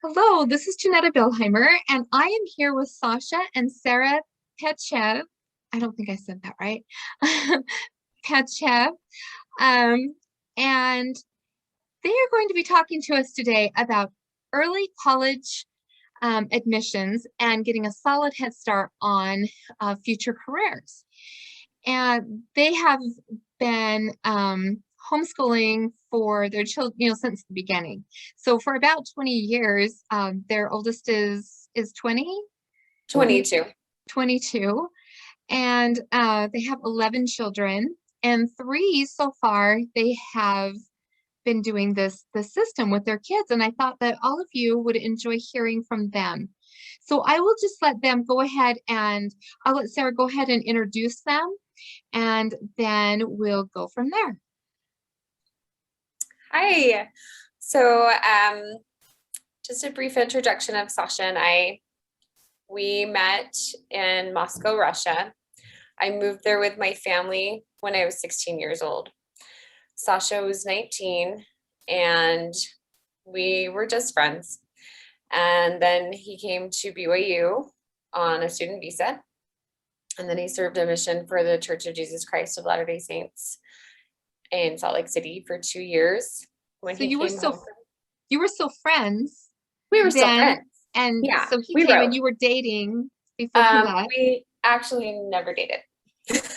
Hello, this is Janetta Bilheimer, and I am here with Sasha and Sarah Pachev. I don't think I said that right. Pachev. Um, and they are going to be talking to us today about early college admissions and getting a solid head start on future careers. And they have been homeschooling for their children, since the beginning. So for about 20 years, their oldest is 20, 22. 22, and they have 11 children, and three so far they have been doing this system with their kids, and I thought that all of you would enjoy hearing from them. So I will just let them go ahead, and I'll let Sarah go ahead and introduce them, and then we'll go from there. Hi. So just a brief introduction of Sasha and I. We met in Moscow, Russia. I moved there with my family when I was 16 years old. Sasha was 19, and we were just friends. And then he came to BYU on a student visa. And then he served a mission for the Church of Jesus Christ of Latter-day Saints in Salt Lake City for 2 years. When So he you were came still home, you were still friends we were still then, friends. and Yeah, so he we came wrote. and you were dating before he left. We actually never dated. Well, it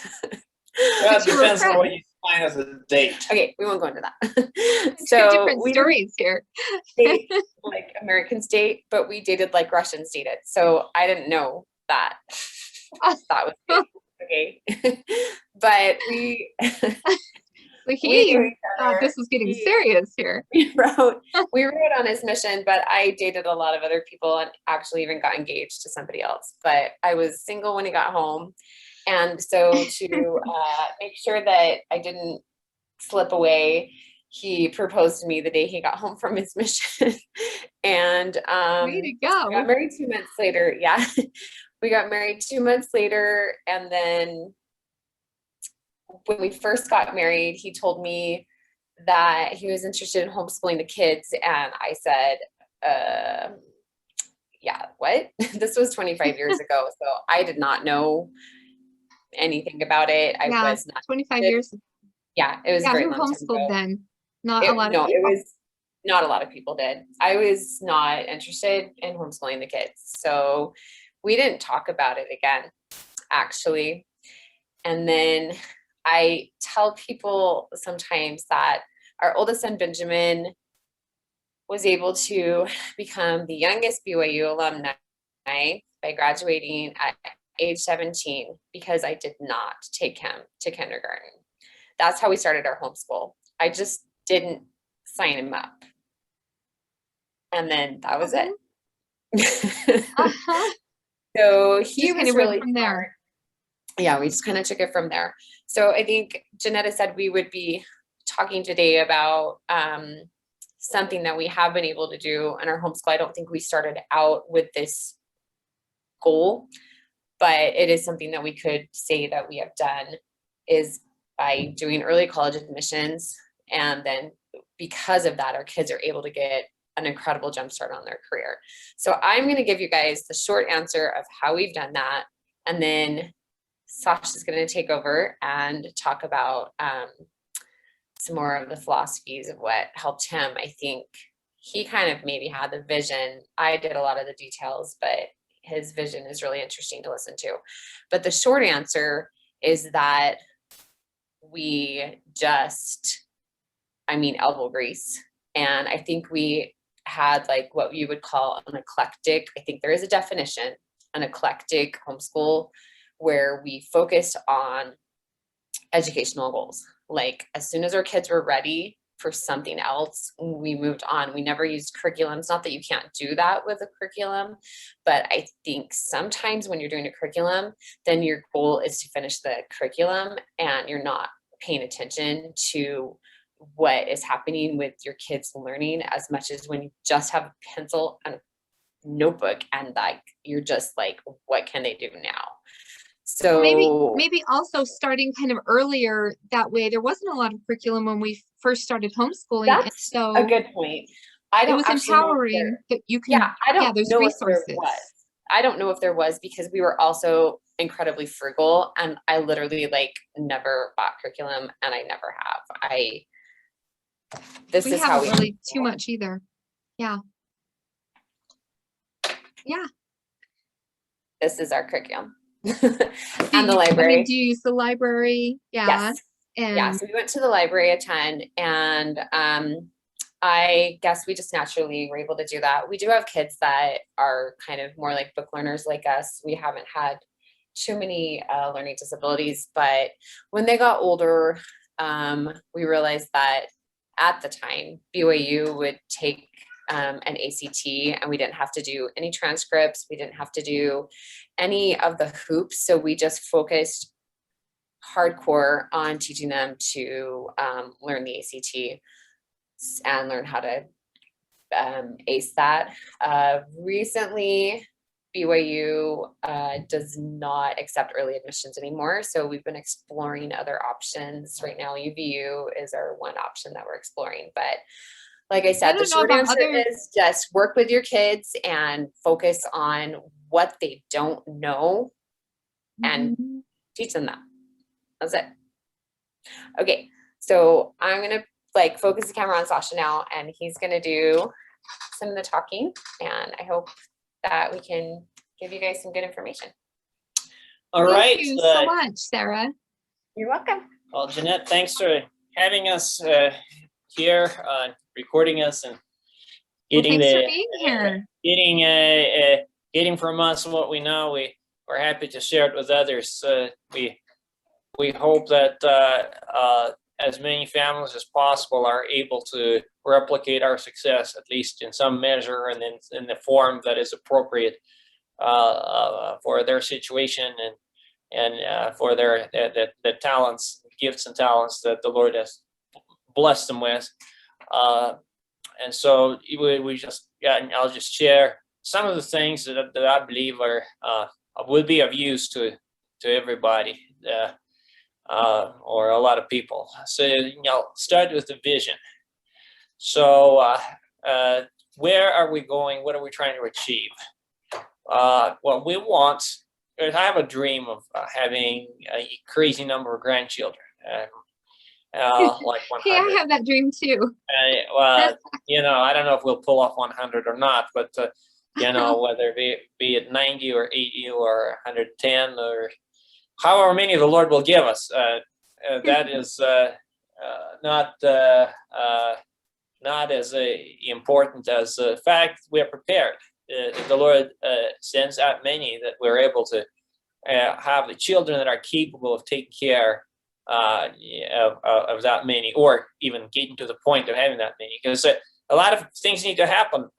But you were depends on what friends. you define as a date. Okay, we won't go into that. Two So different we didn't stories here. date like Americans date, but we dated like Russians dated. So I didn't know that. That was good. Okay. But we So we he knew each thought other. this was getting serious here. We wrote on his mission, but I dated a lot of other people and actually even got engaged to somebody else. But I was single when he got home. And so to make sure that I didn't slip away, he proposed to me the day he got home from his mission. And Way to go. we got married 2 months later. Yeah. We got married 2 months later. And then when we first got married, he told me that he was interested in homeschooling the kids. And I said, yeah, what? This was 25 years ago. So I did not know anything about it. I was not 25 years. Yeah, it was a very who long time homeschooled ago. then? Not a lot of No, it people. was not a lot of people did. I was not interested in homeschooling the kids. So we didn't talk about it again, actually. And then I tell people sometimes that our oldest son, Benjamin, was able to become the youngest BYU alumni by graduating at age 17 because I did not take him to kindergarten. That's how we started our homeschool. I just didn't sign him up. And then that was it. So he was really from there. Yeah, we just kind of took it from there. So I think Janetta said we would be talking today about something that we have been able to do in our homeschool. I don't think we started out with this goal, but it is something that we could say that we have done is by doing early college admissions. And then because of that, our kids are able to get an incredible jump start on their career. So I'm going to give you guys the short answer of how we've done that. And then Sasha's going to take over and talk about some more of the philosophies of what helped him. I think he kind of maybe had the vision. I did a lot of the details, but his vision is really interesting to listen to. But the short answer is that we just, elbow grease. And I think we had like what you would call an eclectic, I think there is a definition, an eclectic homeschool where we focused on educational goals. Like as soon as our kids were ready for something else, we moved on. We never used curriculums. Not that you can't do that with a curriculum, but I think sometimes when you're doing a curriculum, then your goal is to finish the curriculum and you're not paying attention to what is happening with your kids learning as much as when you just have a pencil and a notebook and like you're just like, what can they do now? So maybe also starting kind of earlier, that way there wasn't a lot of curriculum when we first started homeschooling. That's so a good point. I It don't was actually know if empowering there, that you yeah, can, I yeah, don't there's know if there resources. was. I don't know if there was because we were also incredibly frugal and I literally like never bought curriculum and I never have. This We is how haven't we really too much either. Yeah. Yeah. This is our curriculum. Do And the you, I mean, library. do you use the library? Yeah. Yes. Yeah. And So we went to the library a ton and I guess we just naturally were able to do that. We do have kids that are kind of more like book learners like us. We haven't had too many learning disabilities, but when they got older, we realized that at the time, BYU would take an ACT and we didn't have to do any transcripts. We didn't have to do any of the hoops. So we just focused hardcore on teaching them to learn the ACT and learn how to ace that. Recently, BYU does not accept early admissions anymore. So we've been exploring other options. Right now, UVU is our one option that we're exploring. But like I said, the short answer is just work with your kids and focus on what they don't know and teach them that. That's it. Okay, so I'm gonna like focus the camera on Sasha now, and he's gonna do some of the talking, and I hope that we can give you guys some good information. All right. Thank you so much, Sarah. You're welcome. Well, Jeanette, thanks for having us here, recording us, and getting Thanks for being here. Getting from us what we know. We're happy to share it with others. We hope that as many families as possible are able to replicate our success, at least in some measure, and in the form that is appropriate for their situation and for their the talents, gifts and talents that the Lord has blessed them with. And so we just, I'll just share some of the things that I believe are would be of use to everybody. Or a lot of people. So start with the vision. So where are we going? What are we trying to achieve? Well, I have a dream of having a crazy number of grandchildren, like 100. Hey, I have that dream too. Well, I don't know if we'll pull off 100 or not, but whether be it 90 or 80 or 110 or however many the Lord will give us, that is not as important as the fact we are prepared. If the Lord sends out many, that we're able to have the children that are capable of taking care of that many, or even getting to the point of having that many, because a lot of things need to happen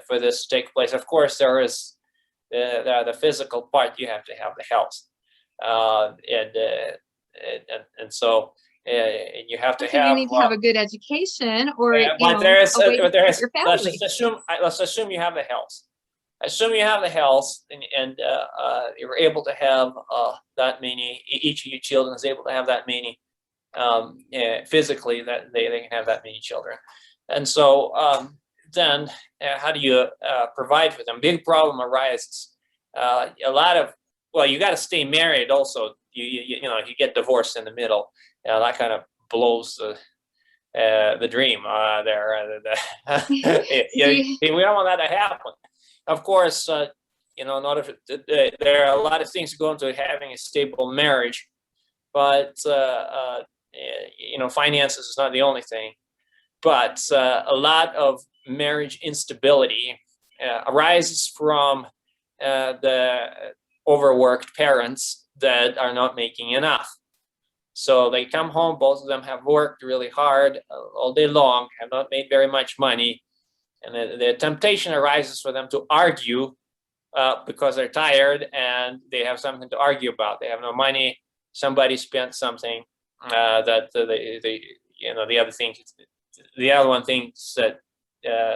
for this to take place. Of course, there is the physical part. You have to have the health. And so you have to have. You need to have a good education, or a way to support your family. Let's assume you have the health. Assume you have the health, and you're able to have that many. Each of your children is able to have that many physically. That they can have that many children, and so then how do you provide for them? Big problem arises. You got to stay married. Also, you get divorced in the middle. That kind of blows the dream there. We don't want that to happen. Of course, in order there are a lot of things that go into having a stable marriage, but finances is not the only thing. But a lot of marriage instability arises from the overworked parents that are not making enough. So they come home, both of them have worked really hard all day long, have not made very much money, and the temptation arises for them to argue because they're tired and they have something to argue about. They have no money, somebody spent something that the other one thinks that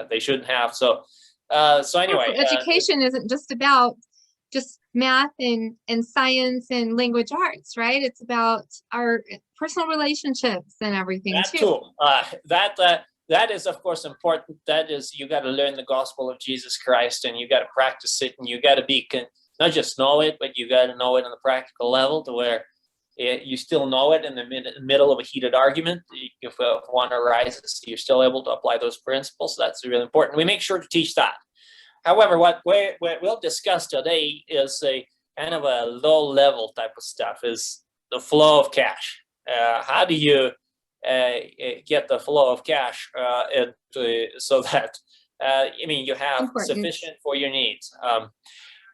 they shouldn't have. So anyway, education isn't just about just math and science and language arts, right? It's about our personal relationships and everything too. that is, of course, important. That is, you got to learn the gospel of Jesus Christ, and you got to practice it, and you got to not just know it, but you got to know it on the practical level to where you still know it in the middle of a heated argument. If one arises, you're still able to apply those principles. That's really important. We make sure to teach that. However, what we'll discuss today is a kind of a low-level type of stuff, is the flow of cash. How do you get the flow of cash so that you have sufficient for your needs,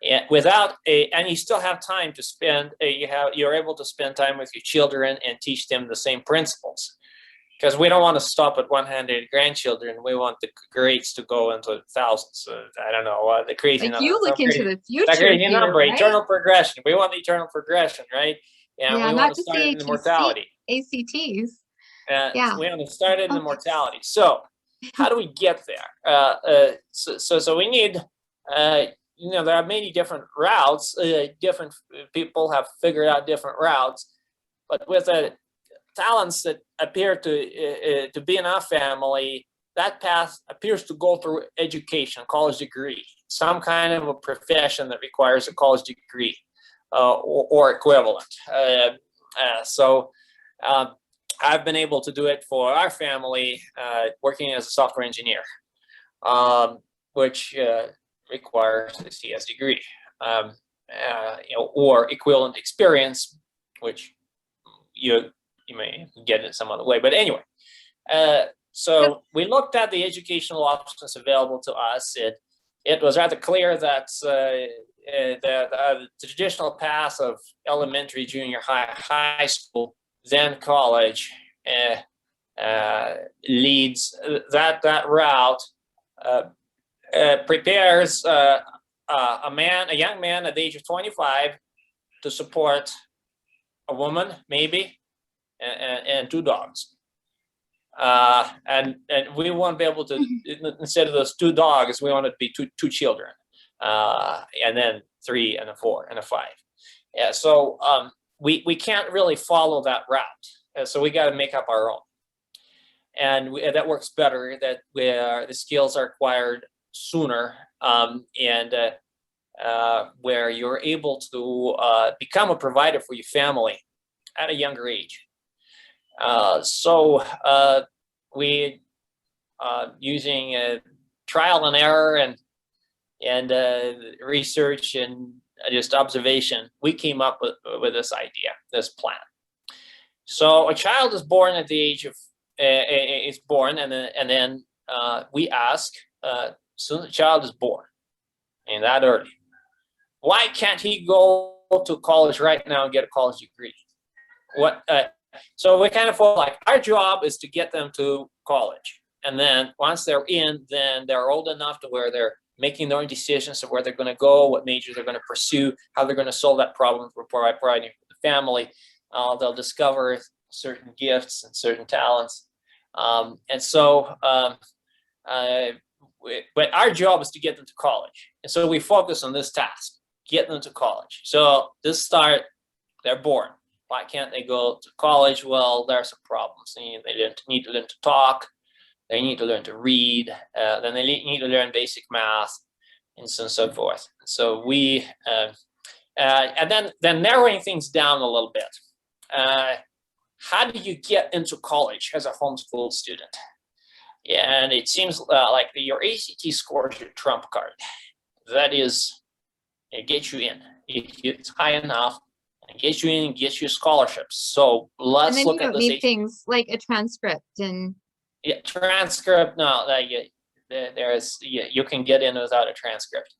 and you still have time to spend. You're able to spend time with your children and teach them the same principles, because we don't want to stop at 100 grandchildren. We want the grades to go into thousands. I don't know the crazy number. You look into the future. That crazy here, number, right? eternal progression. We want the eternal progression, right? And yeah, we not want to just start the in the mortality. ACTs. So we want to start in the mortality. So how do we get there? So we need, there are many different routes. Different people have figured out different routes, but with talents that appear to be in our family, that path appears to go through education, college degree, some kind of a profession that requires a college degree or equivalent. I've been able to do it for our family, working as a software engineer, which requires a CS degree, or equivalent experience, which you may get in some other way. But anyway, so we looked at the educational options available to us. It was rather clear that the traditional path of elementary, junior high, high school, then college leads that route, prepares a young man at the age of 25 to support a woman, maybe, and 2 dogs. And we want to be able to, instead of those 2 dogs, we want it to be two children, and then 3 and a 4 and a 5. Yeah, so we can't really follow that route, so we got to make up our own, and that works better. That where the skills are acquired sooner, and where you're able to become a provider for your family at a younger age. So we using trial and error and research and just observation, we came up with this idea, this plan. So a child is born at the age of is born, and then we ask, soon the child is born, and that early, why can't he go to college right now and get a college degree? So we kind of feel like our job is to get them to college, and then once they're in, then they're old enough to where they're making their own decisions of where they're going to go, what major they're going to pursue, how they're going to solve that problem for providing for the family. They'll discover certain gifts and certain talents, but our job is to get them to college, and so we focus on this task, get them to college. So this start, they're born. Why can't they go to college? Well, there are some problems. They need to learn to talk. They need to learn to read. Then they need to learn basic math, and so forth. So we, and then narrowing things down a little bit. How do you get into college as a homeschool student? And it seems like your ACT score is your trump card. That is, it gets you in. It's high enough. And get you in and get you scholarships. So let's look at this. Need things like a transcript and transcript. No, you can get in without a transcript.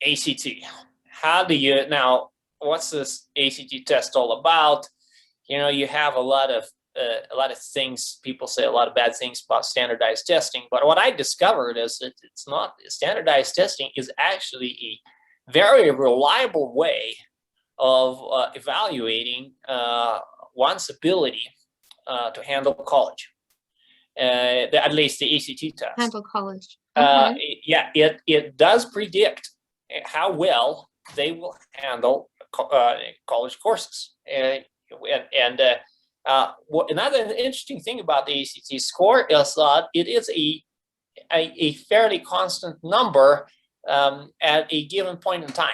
ACT. How do you now? What's this ACT test all about? You have a lot of things. People say a lot of bad things about standardized testing, but what I discovered is that it's not. Standardized testing is actually a very reliable way of evaluating one's ability to handle college. At least the ACT test. Handle college. It does predict how well they will handle college courses, and Another interesting thing about the ACT score is that it is a fairly constant number at a given point in time.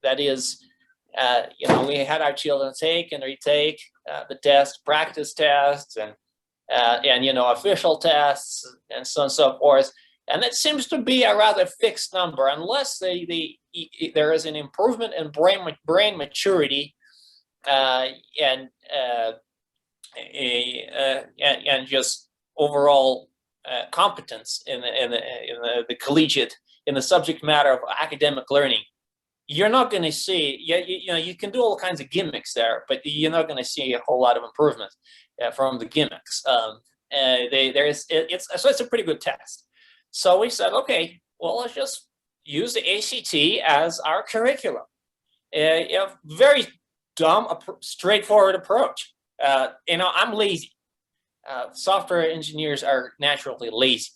That is, we had our children take and retake the test, practice tests, and official tests, and so on and so forth. And it seems to be a rather fixed number, unless there is an improvement in brain maturity and just overall competence in the collegiate, in the subject matter of academic learning. You're not going to see, you can do all kinds of gimmicks there, but you're not going to see a whole lot of improvement from the gimmicks. So it's a pretty good test. So we said, okay, well, let's just use the ACT as our curriculum. Very dumb, straightforward approach. I'm lazy. Software engineers are naturally lazy.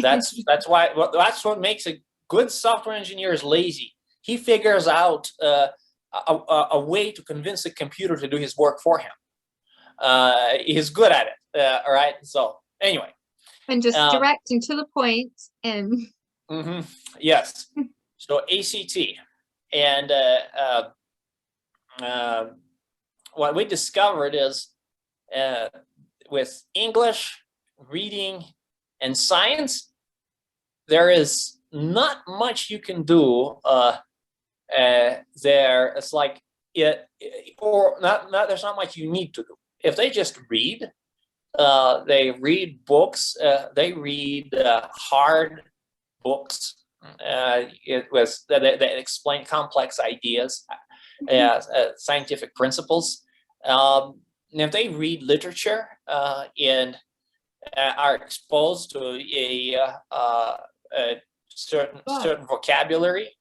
That's what makes a good software engineer is lazy. He figures out a way to convince the computer to do his work for him. He's good at it. All right. So anyway. And just direct and to the point. And yes. So ACT. And what we discovered is with English, reading, and science, there is not much you can do there. It's like there's not much you need to do. If they just read, they read books, they read hard books that explain complex ideas, scientific principles. And if they read literature and are exposed to a certain vocabulary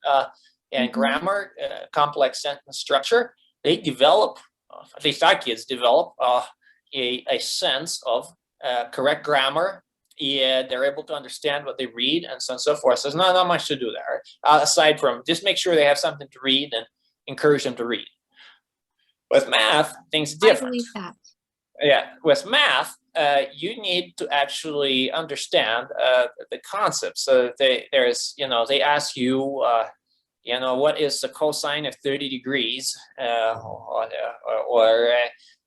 and grammar, complex sentence structure, they develop, at least our kids develop, a sense of correct grammar, and they're able to understand what they read, and so on and so forth. So there's not much to do there, aside from just make sure they have something to read and encourage them to read. With math, things different. I believe that. Yeah, with math, you need to actually understand the concepts. So they ask you, what is the cosine of 30 degrees, or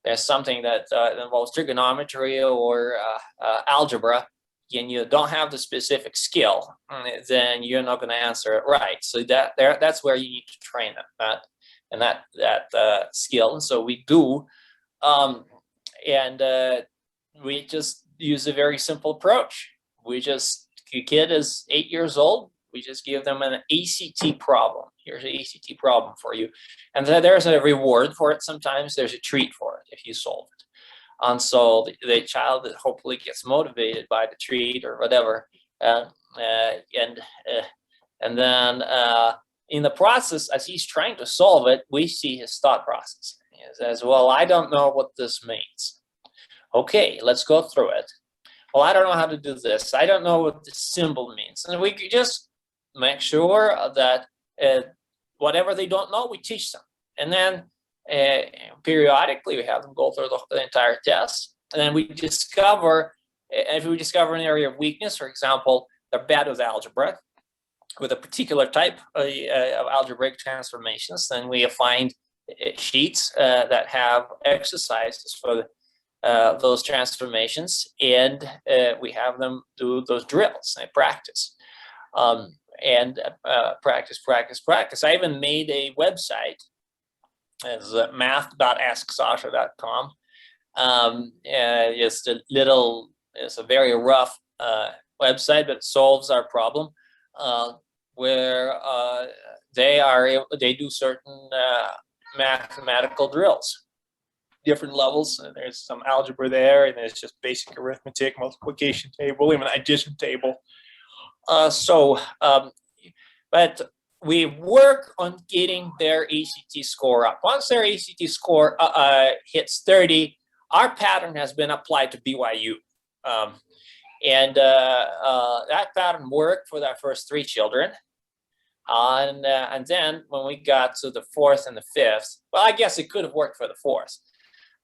there's something that involves trigonometry or algebra, and you don't have the specific skill, then you're not going to answer it right. So that's where you need to train them, that skill. And so we do, and we just use a very simple approach. The kid is 8 years old. We just give them an ACT problem. Here's an ACT problem for you. And then there's a reward for it. Sometimes there's a treat for it if you solve it. And so the child hopefully gets motivated by the treat or whatever. And then in the process, as he's trying to solve it, we see his thought process. He says, well, I don't know what this means. Okay, let's go through it. Well, I don't know how to do this. I don't know what this symbol means. And we just make sure that whatever they don't know, we teach them. And then periodically we have them go through the entire test. And then we discover, if we discover an area of weakness, for example, they're bad with algebra, with a particular type of algebraic transformations, then we find sheets that have exercises for those transformations, and we have them do those drills and practice. Practice. I even made a website as math.asksasha.com. It's a very rough website, but it solves our problem, where they do certain mathematical drills, different levels. And there's some algebra there, and there's just basic arithmetic, multiplication table, even addition table. But we work on getting their ACT score up. Once their ACT score hits 30, our pattern has been applied to BYU. And that pattern worked for our first 3 children. And then when we got to the 4th and the 5th, well, I guess it could have worked for the 4th.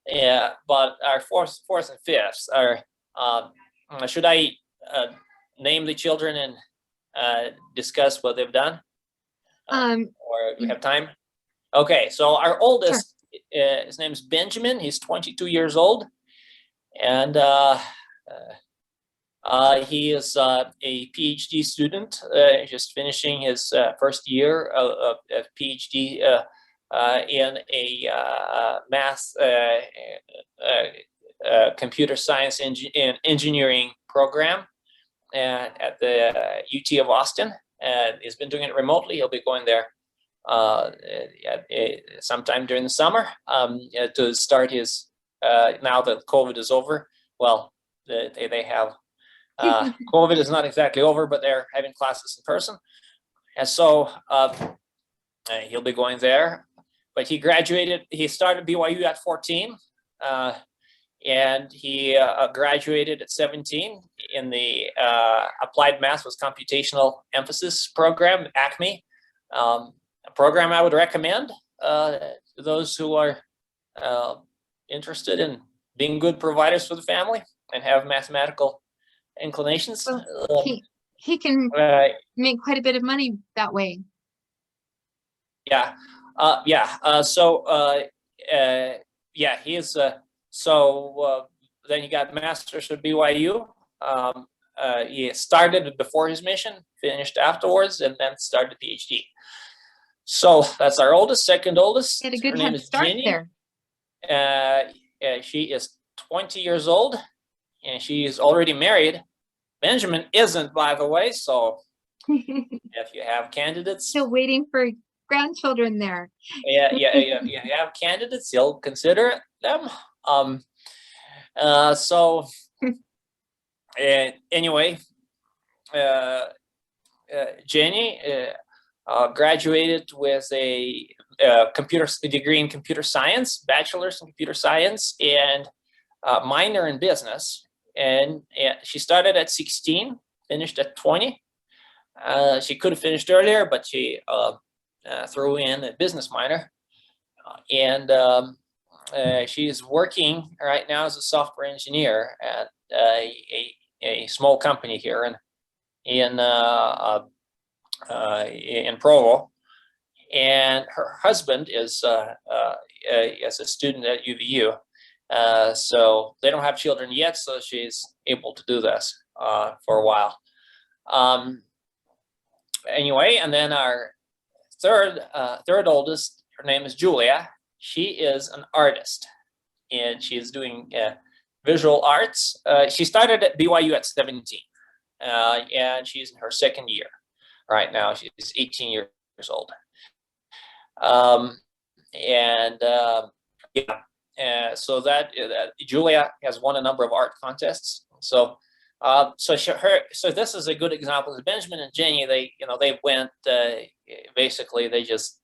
Yeah, but our fourth and fifth are. Should I name the children and discuss what they've done, or do we have time? Okay, so our oldest, his name is Benjamin. He's 22 years old, and he is a PhD student, just finishing his first year of PhD in a math, computer science and engineering program at the UT of Austin. And he's been doing it remotely. He'll be going there sometime during the summer to start his, now that COVID is over. Well, they have, COVID is not exactly over, but they're having classes in person. And so he'll be going there. But he graduated, he started BYU at 14. And he graduated at 17 in the Applied Math with Computational Emphasis program, ACME, a program I would recommend to those who are interested in being good providers for the family and have mathematical inclinations. Well, he can make quite a bit of money that way. Yeah, he is. So then he got master's at BYU. He started before his mission, finished afterwards, and then started a PhD. So that's our oldest. Second oldest. He had a good head start there. She is 20 years old, and she is already married. Benjamin isn't, by the way. So if you have candidates, still waiting for grandchildren there. You have candidates, you'll consider them. Anyway, Jenny graduated with a degree in computer science, bachelor's in computer science, and minor in business. And she started at 16, finished at 20. She could have finished earlier, but she threw in a business minor. And she's working right now as a software engineer at a small company here in Provo. And her husband is a student at UVU. So they don't have children yet, so she's able to do this for a while. Anyway, and then our third oldest, her name is Julia. She is an artist, and she is doing visual arts. She started at BYU at 17, and she's in her second year right now. She's 18 years old. So that Julia has won a number of art contests. So this is a good example. Benjamin and Jenny, they went basically, they just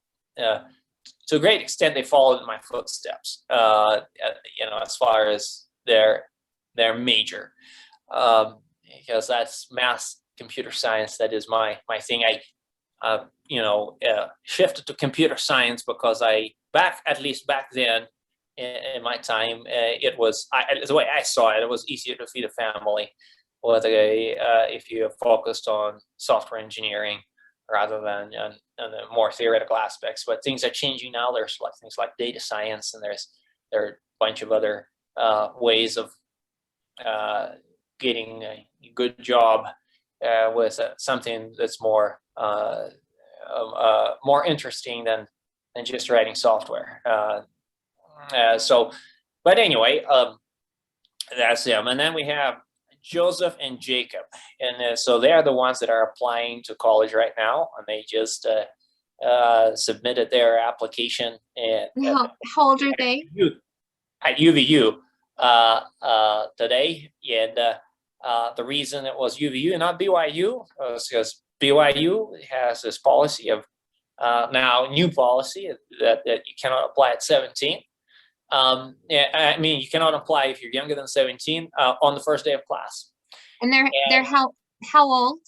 to a great extent they followed in my footsteps. As far as their major, because that's math, computer science. That is my thing. I shifted to computer science because at least back then in my time, it was the way I saw it. It was easier to feed a family if you focused on software engineering rather than on the more theoretical aspects. But things are changing now. There's things like data science, and there are a bunch of other ways of getting a good job with something that's more interesting than just writing software. But anyway, that's them. And then we have Joseph and Jacob, and so they are the ones that are applying to college right now, and they just submitted their application. How old are they? At UVU today, and the reason it was UVU and not BYU was because BYU has this policy of new policy that you cannot apply at 17. I mean, you cannot apply if you're younger than 17 on the first day of class. And they're how old?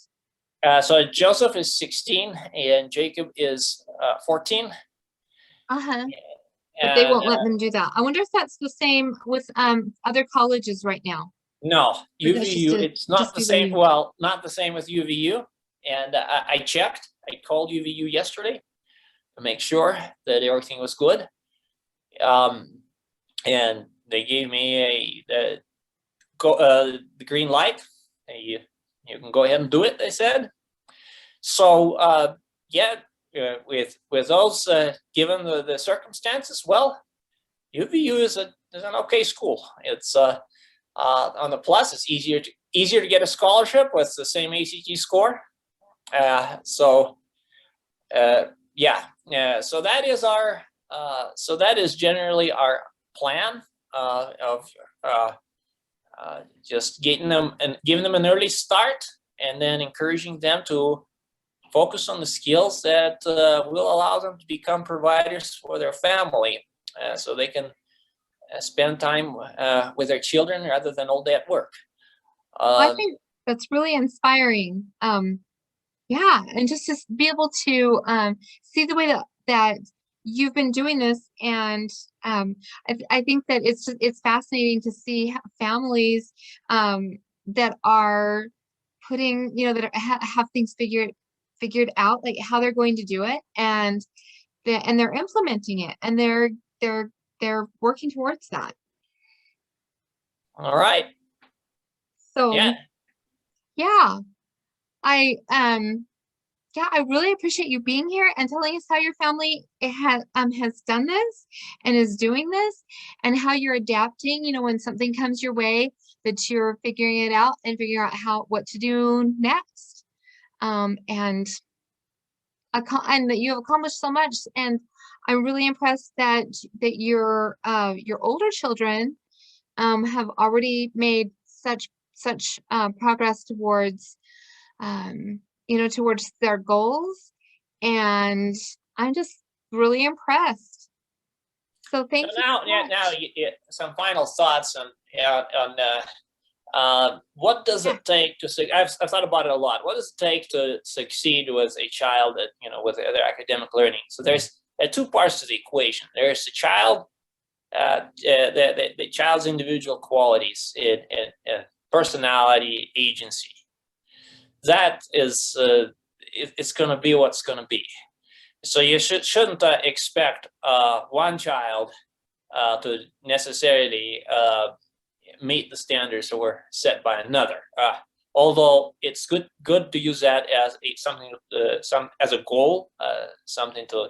So Joseph is 16 and Jacob is 14. But they And won't let them do that. I wonder if that's the same with other colleges right now. no, Or that's just UVU, it's not the same. UVU. Well, not the same with UVU. And I checked. I called UVU yesterday to make sure that everything was good. And they gave me the green light. You can go ahead and do it, they said. So yeah, with those given the circumstances, well, UVU is an okay school. It's on the plus, it's easier to get a scholarship with the same ACT score. So that is generally our plan of just getting them and giving them an early start, and then encouraging them to focus on the skills that will allow them to become providers for their family, so they can spend time with their children rather than all day at work. I think that's really inspiring. Yeah, and just to be able to see the way that you've been doing this, and I think that it's fascinating to see families that are putting, that have things figured out, like how they're going to do it, and they're implementing it, and they're working towards that. All right. So yeah, I really appreciate you being here and telling us how your family has done this and is doing this, and how you're adapting, when something comes your way, that you're figuring it out and figuring out what to do next. And that you have accomplished so much. And I'm really impressed that your older children have already made such progress towards towards their goals, and I'm just really impressed. So thank you. Now, some final thoughts on what does it take to succeed? I've thought about it a lot. What does it take to succeed with a child that, with their academic learning? So there are two parts to the equation. There's the child, the child's individual qualities in personality, agency. That is, it's going to be what's going to be. So you shouldn't expect one child to necessarily meet the standards that were set by another. Although it's good to use that as as a goal, something to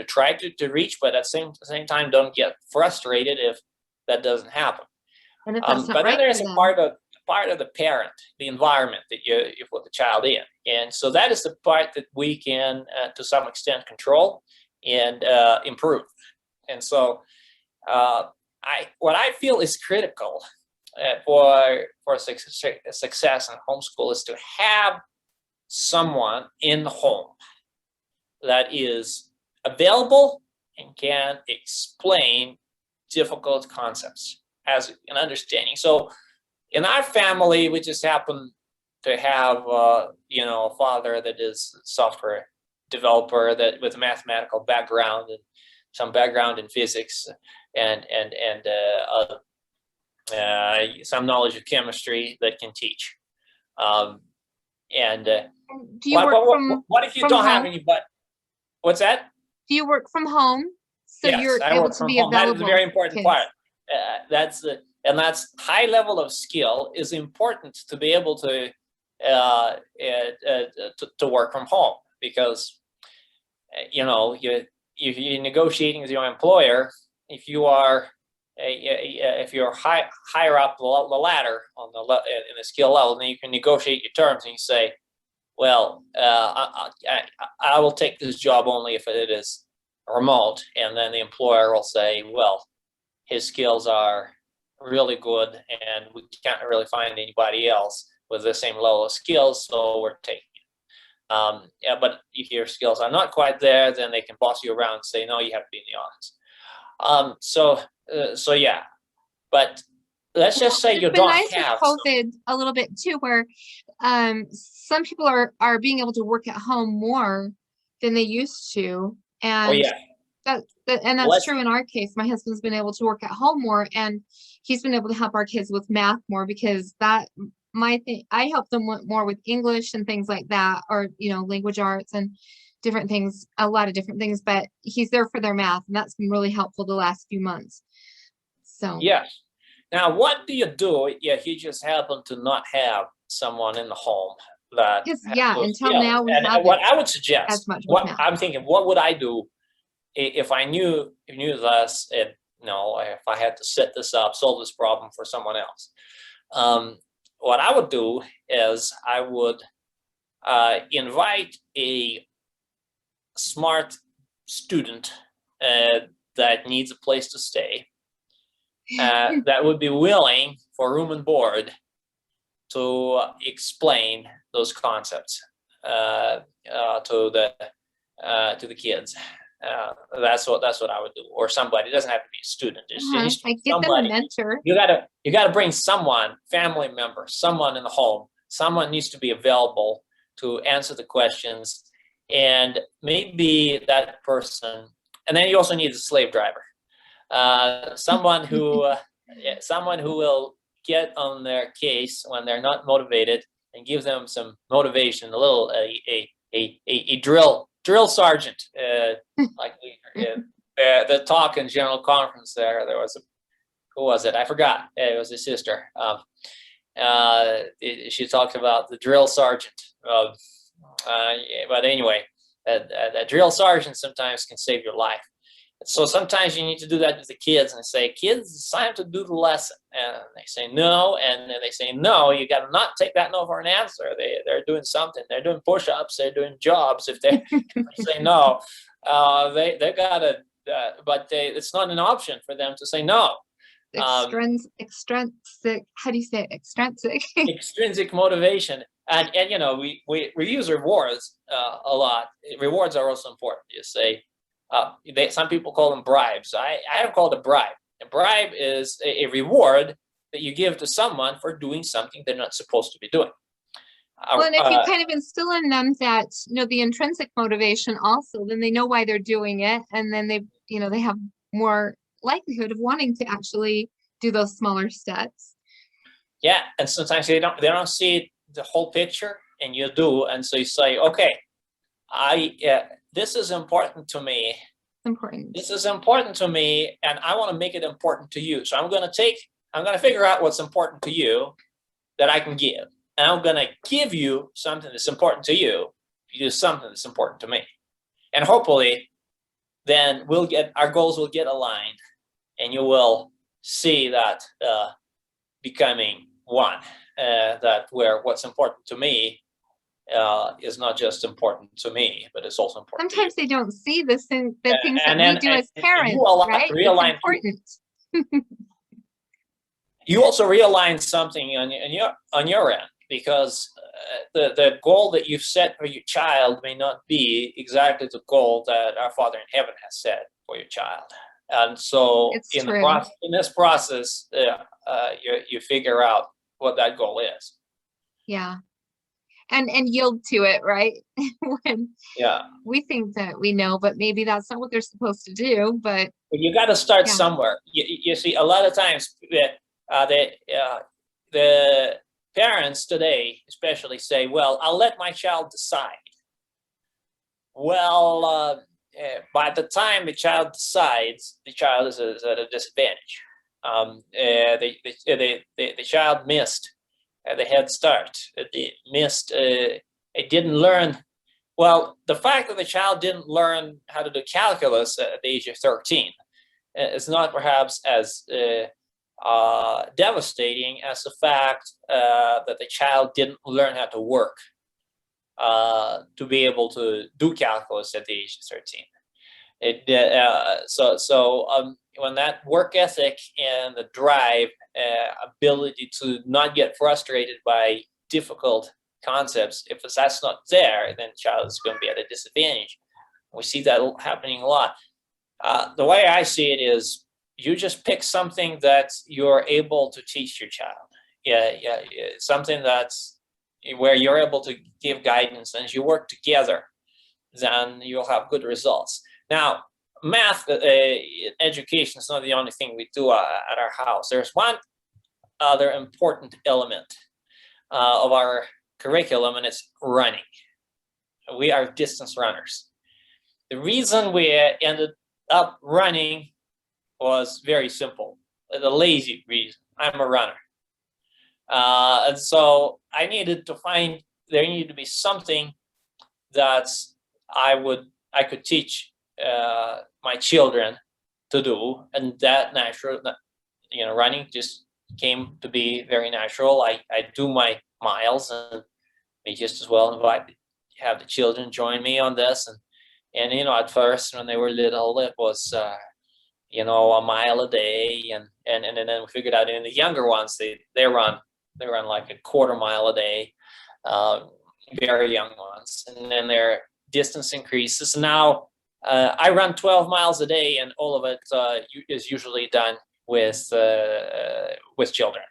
try to reach, but at the same time, don't get frustrated if that doesn't happen. And if that's not but right, then there's a part of the parent, the environment that you put the child in, and so that is the part that we can, to some extent, control and improve. And so, what I feel is critical for success in homeschool is to have someone in the home that is available and can explain difficult concepts as an understanding. So in our family, we just happen to have a father that is a software developer that with a mathematical background and some background in physics and some knowledge of chemistry that can teach. And do you what if you don't have anybody? What's that? Do you work from home? So yes, you're I able work to from be home. available. That is a very important kids. part. That's high level of skill is important to be able to work from home, because if you're negotiating with your employer, if you're higher up the ladder in the skill level, then you can negotiate your terms and you say, well, I will take this job only if it is remote, and then the employer will say, well, his skills are really good and we can't really find anybody else with the same level of skills, so we're taking it. But if your skills are not quite there, then they can boss you around and say, no, you have to be in the office. So yeah, but let's just say you don't nice have with COVID a little bit too, where some people are being able to work at home more than they used to, and And that's Let's- true in our case. My husband's been able to work at home more, and he's been able to help our kids with math more, because that my thing, I help them more with English and things like that, or language arts and different things, a lot of different things, but he's there for their math, and that's been really helpful the last few months. So Yes. Now, what do you do if you just happen to not have someone in the home that because has yeah, those until skills? now we And haven't what I would as suggest, much with what math. I'm thinking, what would I do if I knew this, if I had to set this up, solve this problem for someone else? What I would do is I would invite a smart student that needs a place to stay, that would be willing for room and board to explain those concepts to the kids. That's what I would do. Or somebody, it doesn't have to be a student. It needs to be Like, get them a somebody. mentor. You gotta bring someone, family member, someone in the home. Someone needs to be available to answer the questions, and maybe that person. And then you also need a slave driver, someone who will get on their case when they're not motivated, and give them some motivation, a little a drill sergeant, like the talk in general conference. There was who was it? I forgot. It was his sister. She talked about the drill sergeant. But anyway, that drill sergeant sometimes can save your life. So sometimes you need to do that with the kids and say, kids, it's time to do the lesson. And they say no, and then they say no. You got to not take that no for an answer. They're doing something. They're doing push-ups. They're doing jobs. If they say no, they got to. But it's not an option for them to say no. Extrinsic. How do you say it? Extrinsic. Extrinsic motivation, and we use rewards a lot. Rewards are also important. You say. Some people call them bribes. I have called a bribe. A bribe is a reward that you give to someone for doing something they're not supposed to be doing. Well, and if you kind of instill in them that, the intrinsic motivation also, then they know why they're doing it. And then they have more likelihood of wanting to actually do those smaller steps. Yeah. And sometimes they don't see the whole picture, and you do. And so you say, okay, this is important to me. This is important to me, and I want to make it important to you. So I'm going to figure out what's important to you that I can give. And I'm going to give you something that's important to you. You do something that's important to me. And hopefully, then our goals will get aligned, and you will see that becoming one, that where what's important to me is not just important to me, but it's also important. Sometimes they don't see the things that we do as parents, right? It's important. You also realign something on your end, because the goal that you've set for your child may not be exactly the goal that our Father in heaven has set for your child. And so in this process, you figure out what that goal is. Yeah. And yield to it, right? When we think that we know, but maybe that's not what they're supposed to do. But you got to start somewhere. You see, a lot of times the parents today especially say, well, I'll let my child decide. Well, by the time the child decides, the child is at a disadvantage. The child missed the Headstart. It missed. It didn't learn. Well, the fact that the child didn't learn how to do calculus at the age of 13 is not perhaps as devastating as the fact that the child didn't learn how to work to be able to do calculus at the age of 13. When that work ethic and the drive, ability to not get frustrated by difficult concepts, if that's not there, then the child is going to be at a disadvantage. We see that happening a lot. The way I see it is, you just pick something that you're able to teach your child. Something that's where you're able to give guidance, and as you work together, then you'll have good results. Now, math education is not the only thing we do at our house. There's one other important element of our curriculum, and it's running. We are distance runners. The reason we ended up running was very simple. The lazy reason. I'm a runner. And so I needed to find, there needed to be something that I could teach my children to do, and that natural, running just came to be very natural. I do my miles, and we just as well have the children join me on this, and at first when they were little, it was a mile a day, and then we figured out in the younger ones they run like a quarter mile a day, very young ones, and then their distance increases. Now I run 12 miles a day, and all of it is usually done with children.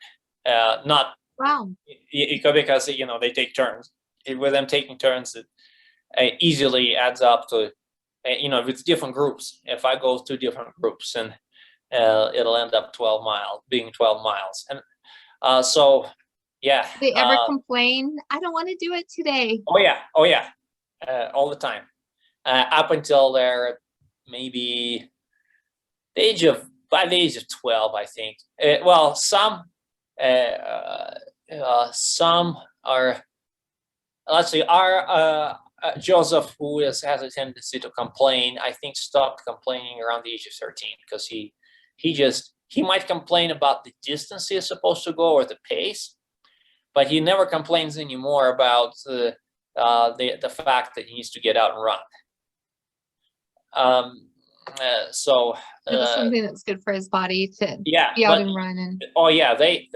Not Wow. because they take turns. With them taking turns, it easily adds up to with different groups. If I go to different groups, and it'll end up 12 miles, and so yeah. Do they ever complain? I don't want to do it today. Oh yeah, all the time, up until they're maybe by the age of 12, I think. Well, some are. Let's see. Our Joseph, who has a tendency to complain, I think stopped complaining around the age of 13, because he might complain about the distance he is supposed to go or the pace, but he never complains anymore about the fact that he needs to get out and run. So it's something that's good for his body to be out and run. And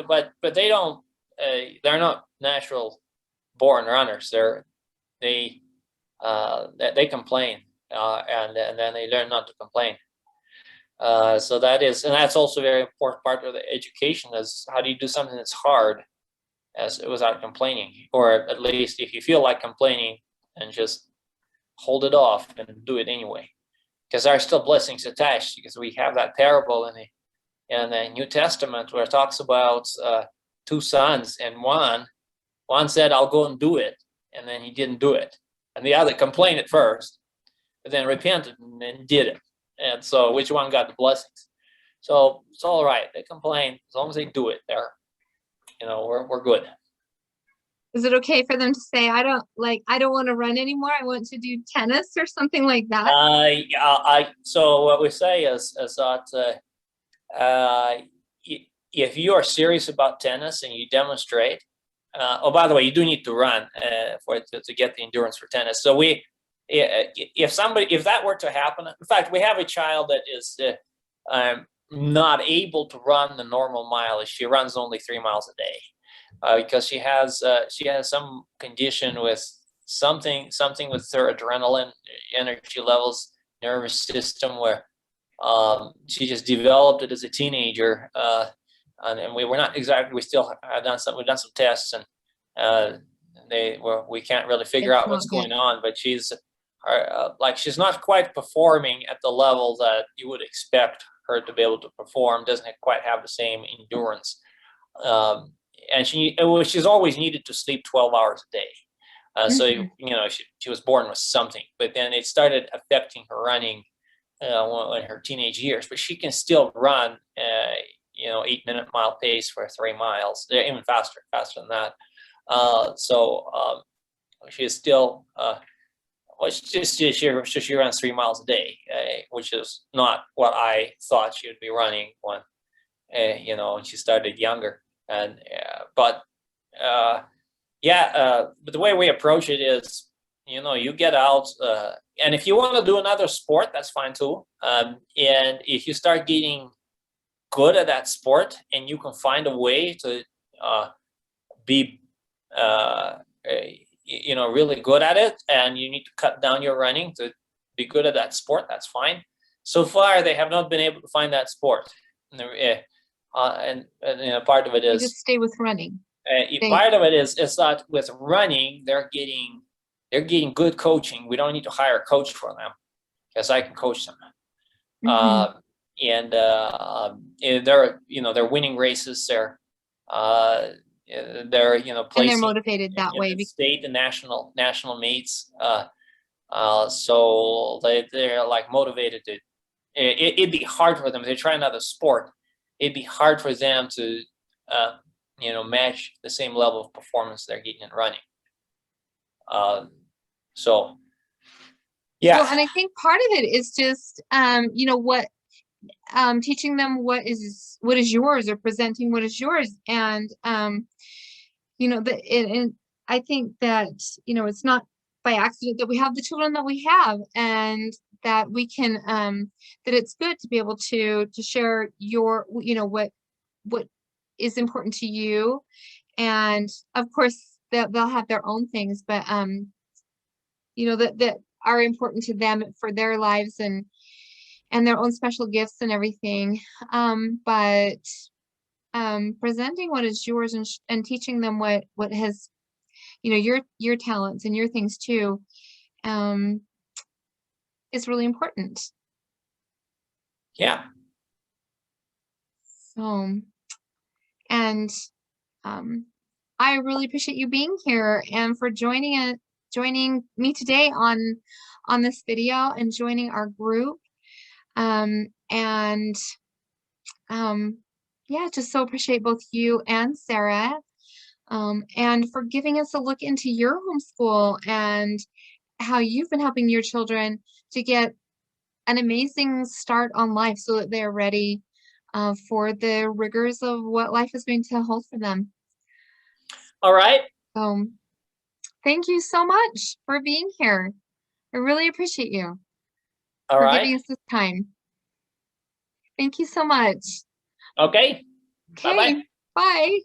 but they don't. They're not natural born runners. They complain, and then they learn not to complain. So that's also a very important part of the education, is how do you do something that's hard without complaining, or at least if you feel like complaining, and just hold it off and do it anyway, because there are still blessings attached. Because we have that parable in the New Testament where it talks about two sons, and one said, "I'll go and do it," and then he didn't do it, and the other complained at first, but then repented and then did it. And so, which one got the blessings? So it's all right. They complain as long as they do it. We're good. Is it okay for them to say, I don't want to run anymore, I want to do tennis or something like that? So what we say is that if you are serious about tennis and you demonstrate, by the way, you do need to run for it to get the endurance for tennis. So if that were to happen, in fact, we have a child that is not able to run the normal mileage. She runs only 3 miles a day because she has some condition with something with her adrenaline, energy levels, nervous system, where she just developed it as a teenager. And we're not exactly. We still have we've done some tests, and we can't really figure out what's going on. But she's she's not quite performing at the level that you would expect her to be able to perform. Doesn't quite have the same endurance, and she's always needed to sleep 12 hours a day. So she was born with something, but then it started affecting her running in her teenage years. But she can still run 8-minute mile pace for 3 miles, even faster than that. So she is still she runs 3 miles a day, which is not what I thought she would be running when she started younger. And but the way we approach it is, you get out, and if you want to do another sport, that's fine too. And if you start getting good at that sport, and you can find a way to be really good at it, and you need to cut down your running to be good at that sport, that's fine. So far they have not been able to find that sport, and part of it is you just stay with running. Part of it is that with running they're getting good coaching. We don't need to hire a coach for them, because I can coach them. Mhm. And they're winning races. They're And they're placing motivated that in way. the state and national meets. So they're like motivated to. It'd be hard for them. They're trying another sport. It'd be hard for them to, match the same level of performance they're getting in running. So, yeah. Well, and I think part of it is just, teaching them what is yours, or presenting what is yours. And, and I think that, it's not by accident that we have the children that we have, and that we can, that it's good to be able to share your, what is important to you. And of course they'll have their own things, but, that are important to them for their lives, and their own special gifts and everything. But presenting what is yours, and teaching them what has, your talents and your things too, um, is really important. Yeah. So, and I really appreciate you being here, and for joining me today on this video, and joining our group. And yeah, just so appreciate both you and Sarah, and for giving us a look into your homeschool, and how you've been helping your children to get an amazing start on life, so that they're ready for the rigors of what life is going to hold for them. All right. Thank you so much for being here. I really appreciate you All for right. giving us this time. Thank you so much. Okay. Okay. Bye-bye. Bye.